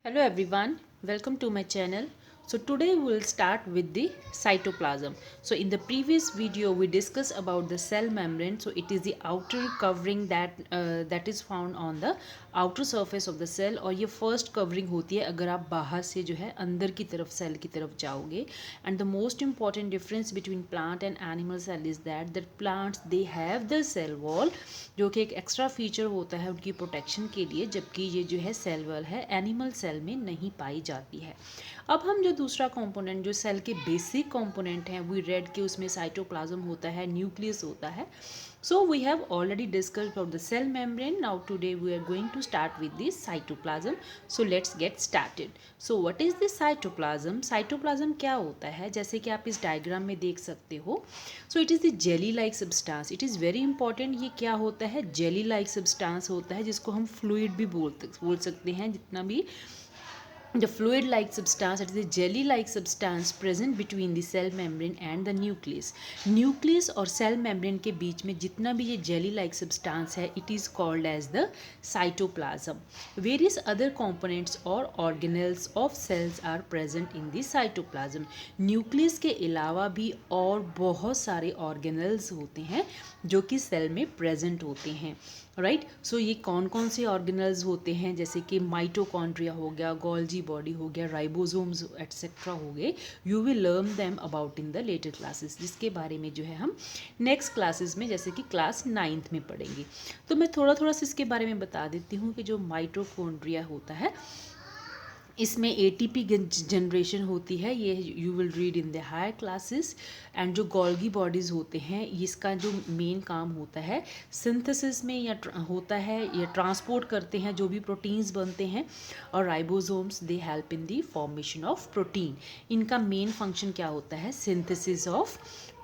Hello everyone, welcome to my channel. So today we will start with the cytoplasm. So in the previous video we discussed about the cell membrane. So it is the outer covering that is found on the outer surface of the cell और ये first covering होती है अगर आप बाहर से जो है अंदर की तरफ cell की तरफ जाओगे. And the most important difference between plant and animal cell is that plants they have the cell wall जो कि एक एक्स्ट्रा फीचर होता है उनकी प्रोटेक्शन के लिए, जबकि ये जो है सेल वॉल है एनिमल सेल में नहीं पाई जाती है. अब हम जो दूसरा कंपोनेंट जो सेल के बेसिक कंपोनेंट हैं वी रेड के उसमें साइटोप्लाज्म होता है, न्यूक्लियस होता है. So we have already discussed about the cell membrane. Now today we are going to start with the cytoplasm. So let's get started. So what is the cytoplasm? Cytoplasm क्या होता है? जैसे कि आप इस डायग्राम में देख सकते हो. So it is the jelly like substance. It is very important. ये क्या होता है? Jelly like substance होता है जिसको हम fluid भी बोल सकते हैं. जितना भी the fluid like substance, it is a jelly like substance present between the cell membrane and the nucleus. Nucleus और cell membrane के बीच में जितना भी ये jelly like substance है it is called as the cytoplasm. Various other components or organelles of cells are present in the cytoplasm. Nucleus के अलावा भी और बहुत सारे organelles होते हैं जो कि सेल में प्रेजेंट होते हैं. राइट. सो ये कौन कौन से ऑर्गेनल्स होते हैं, जैसे कि माइटोकॉन्ड्रिया हो गया, गोल्जी बॉडी हो गया, राइबोसोम्स एट्सेट्रा हो गए. You will learn them about in the later classes, जिसके बारे में जो है हम नेक्स्ट क्लासेस में जैसे कि क्लास 9th में पढ़ेंगे. तो मैं थोड़ा थोड़ा सा इसके बारे में बता देती हूँ कि जो माइटोकॉन्ड्रिया होता है इसमें एटीपी जनरेशन होती है, ये you will read in the higher classes. And जो गोल्गी बॉडीज़ होते हैं इसका जो मेन काम होता है सिंथेसिस में या होता है, या ट्रांसपोर्ट करते हैं जो भी प्रोटीन्स बनते हैं. और ribosomes they help in the formation of protein. इनका मेन फंक्शन क्या होता है? Synthesis of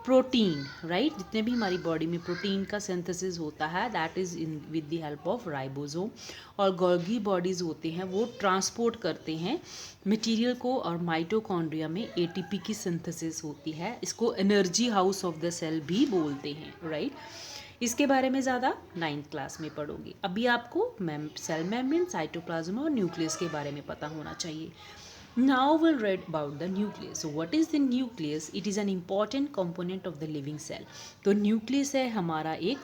protein. राइट. जितने भी हमारी बॉडी में प्रोटीन का सिंथेसिस होता है that is in with the help of ribosome. और गोल्गी बॉडीज़ होते हैं वो ट्रांसपोर्ट करते हैं मटेरियल को, और माइटोकॉन्ड्रिया में एटीपी की सिंथेसिस होती है. इसको energy house of the cell भी बोलते हैं. राइट. इसके बारे में ज़्यादा 9th क्लास में पढ़ोगे. अभी आपको सेल मेम्ब्रेन, साइटोप्लाज्म और न्यूक्लियस के बारे में पता होना चाहिए. Now we'll read about the nucleus. So what is the nucleus? It is an important component of the living cell. तो nucleus है हमारा एक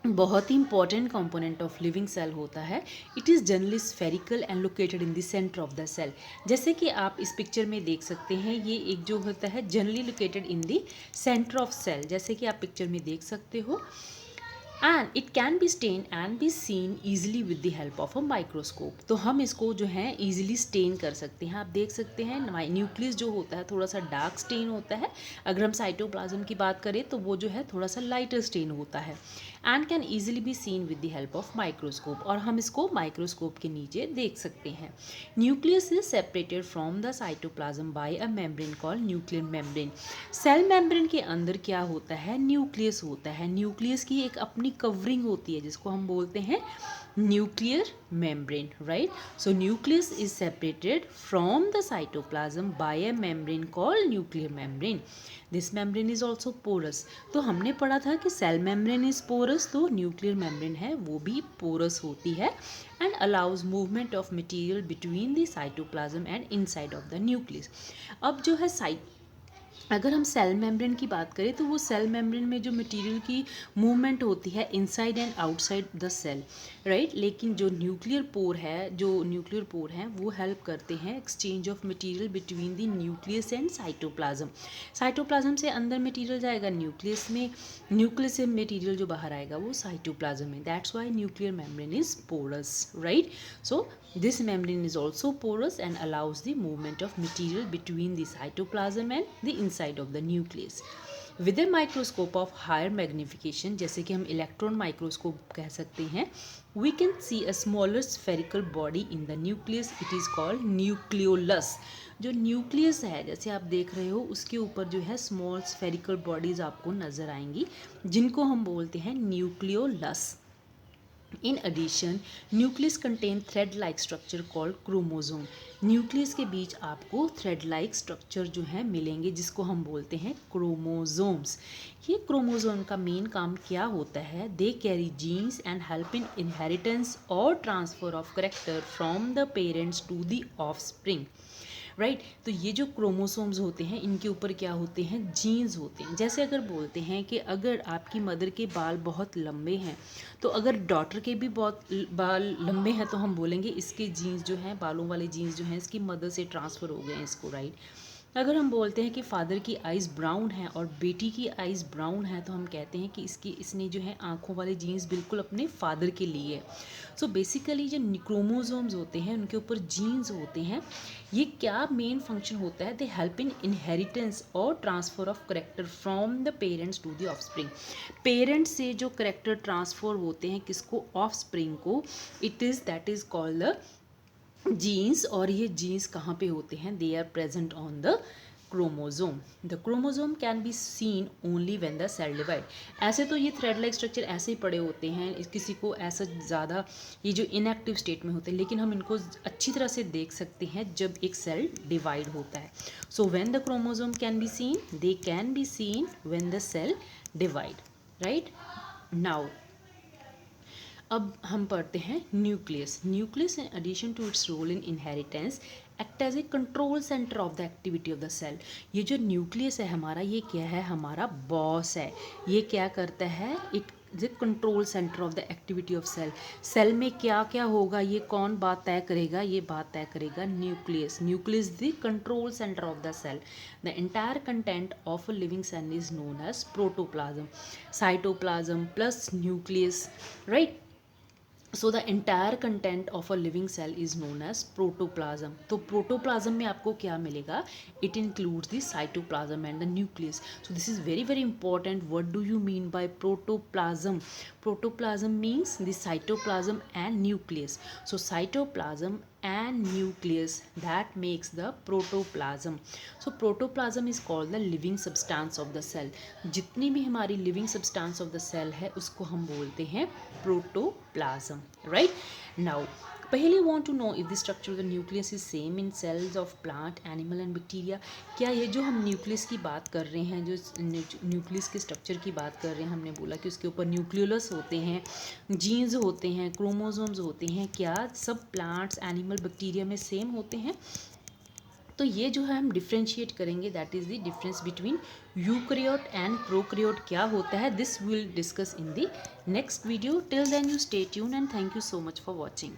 बहुत ही important component of living cell होता है. It is generally spherical and located in the centre of the cell. जैसे कि आप इस पिक्चर में देख सकते हैं ये एक जो होता है generally located in the centre of cell, जैसे कि आप पिक्चर में देख सकते हो. And it can be stain and be seen easily with the help of a microscope. तो हम इसको जो है ईजिली स्टेन कर सकते हैं. आप देख सकते हैं न्यूक्लियस जो होता है थोड़ा सा डार्क स्टेन होता है. अगर हम साइटोप्लाज्म की बात करें तो वो जो है थोड़ा सा लाइटर स्टेन होता है. And can easily be seen with the help of microscope. और हम इसको माइक्रोस्कोप के नीचे देख सकते हैं. Nucleus is separated from the cytoplasm by a membrane called nuclear membrane. Cell membrane के अंदर क्या होता है? न्यूक्लियस होता है. न्यूक्लियस की एक अपनी कवरिंग होती है जिसको हम बोलते हैं nuclear membrane. Right. So nucleus is separated from the cytoplasm by a membrane called nuclear membrane. This membrane is also porous. तो हमने पढ़ा था कि सेल मेम्ब्रेन इज पोरस, तो न्यूक्लियर मेम्ब्रेन है वो भी पोरस होती है and allows movement of material between the cytoplasm and inside of the nucleus. अब जो है अगर हम सेल मेम्ब्रेन की बात करें तो वो सेल मेम्ब्रेन में जो मटेरियल की मूवमेंट होती है inside and outside the cell. Right. लेकिन जो न्यूक्लियर पोर हैं वो हेल्प करते हैं exchange of material between the nucleus and cytoplasm. Cytoplasm से अंदर मटेरियल जाएगा न्यूक्लियस में, न्यूक्लियस से मटेरियल जो बाहर आएगा वो साइटोप्लाज्म में. That's why nuclear membrane is porous. Right. So this membrane is also porous and allows the movement of material between the cytoplasm and the inside of the nucleus. With a microscope of higher magnification, जैसे कि हम electron microscope कह सकते हैं, we can see a smaller spherical body in the nucleus. It is called nucleolus. जो nucleus है जैसे आप देख रहे हो उसके ऊपर जो है स्मॉल स्फेरिकल बॉडीज आपको नजर आएंगी जिनको हम बोलते हैं nucleolus. In addition, nucleus contain thread-like structure called chromosome. Nucleus के बीच आपको थ्रेड-लाइक स्ट्रक्चर जो है मिलेंगे, जिसको हम बोलते हैं क्रोमोसोम्स. ये क्रोमोसोम का मेन काम क्या होता है? They carry genes and help in inheritance और transfer of character from the parents to the offspring. Right तो ये जो क्रोमोसोम्स होते हैं इनके ऊपर क्या होते हैं? जीन्स होते हैं. जैसे अगर बोलते हैं कि अगर आपकी मदर के बाल बहुत लंबे हैं, तो अगर डॉटर के भी बहुत बाल लंबे हैं तो हम बोलेंगे इसके जीन्स जो हैं, बालों वाले जीन्स जो हैं इसकी मदर से ट्रांसफ़र हो गए हैं इसको. राइट अगर हम बोलते हैं कि फादर की आइज़ ब्राउन है और बेटी की आइज़ ब्राउन है, तो हम कहते हैं कि इसने जो है आँखों वाले जीन्स बिल्कुल अपने फादर के लिए है. सो बेसिकली जो क्रोमोसोम्स होते हैं उनके ऊपर जीन्स होते हैं. ये क्या मेन फंक्शन होता है? दे हेल्प इन इनहेरिटेंस और transfer of character from the parents to the offspring. Parents से जो करेक्टर ट्रांसफ़र होते हैं किसको? ऑफस्प्रिंग को. That is called the genes. और ये जीन्स कहाँ पे होते हैं? They are present on the chromosome. The chromosome can be seen only when the cell divide. ऐसे तो ये थ्रेड लाइक स्ट्रक्चर ऐसे ही पड़े होते हैं, किसी को ऐसा ज़्यादा ये जो इनएक्टिव स्टेट में होते हैं, लेकिन हम इनको अच्छी तरह से देख सकते हैं जब एक सेल डिवाइड होता है. So when the chromosome can be seen, they can be seen when the cell divide. Right now अब हम पढ़ते हैं nucleus. Nucleus in addition to its role in inheritance act as a control centre of the activity of the cell. ये जो nucleus है हमारा, ये क्या है? हमारा बॉस है. ये क्या करता है? It is a control centre of the activity of cell. Cell में क्या क्या होगा ये कौन बात तय करेगा? ये बात तय करेगा nucleus. Nucleus the control centre of the cell. The entire content of a living cell is known as protoplasm. Cytoplasm plus nucleus. Right so the entire content of a living cell is known as protoplasm. तो protoplasm में आपको क्या मिलेगा? It includes the cytoplasm and the nucleus. So this is very very important. What do you mean by protoplasm? Protoplasm means the cytoplasm and nucleus. So cytoplasm and nucleus, that makes the protoplasm. So protoplasm is called the living substance of the cell. जितनी भी हमारी living substance of the cell है उसको हम बोलते हैं protoplasm. Right now पहले want to know if the structure of the nucleus is same in cells of plant, animal and bacteria. क्या ये जो हम न्यूक्लियस की बात कर रहे हैं, जो न्यूक्लियस के स्ट्रक्चर की बात कर रहे हैं, हमने बोला कि उसके ऊपर न्यूक्लियोलस होते हैं, जीन्स होते हैं, क्रोमोसोम्स होते हैं, क्या सब प्लांट्स, एनिमल, बैक्टीरिया में सेम होते हैं? तो ये जो है हम डिफ्रेंशिएट करेंगे, that is the difference between eukaryote and prokaryote. क्या होता है? This will discuss in the next video. Till then you stay tune and thank you so much for watching.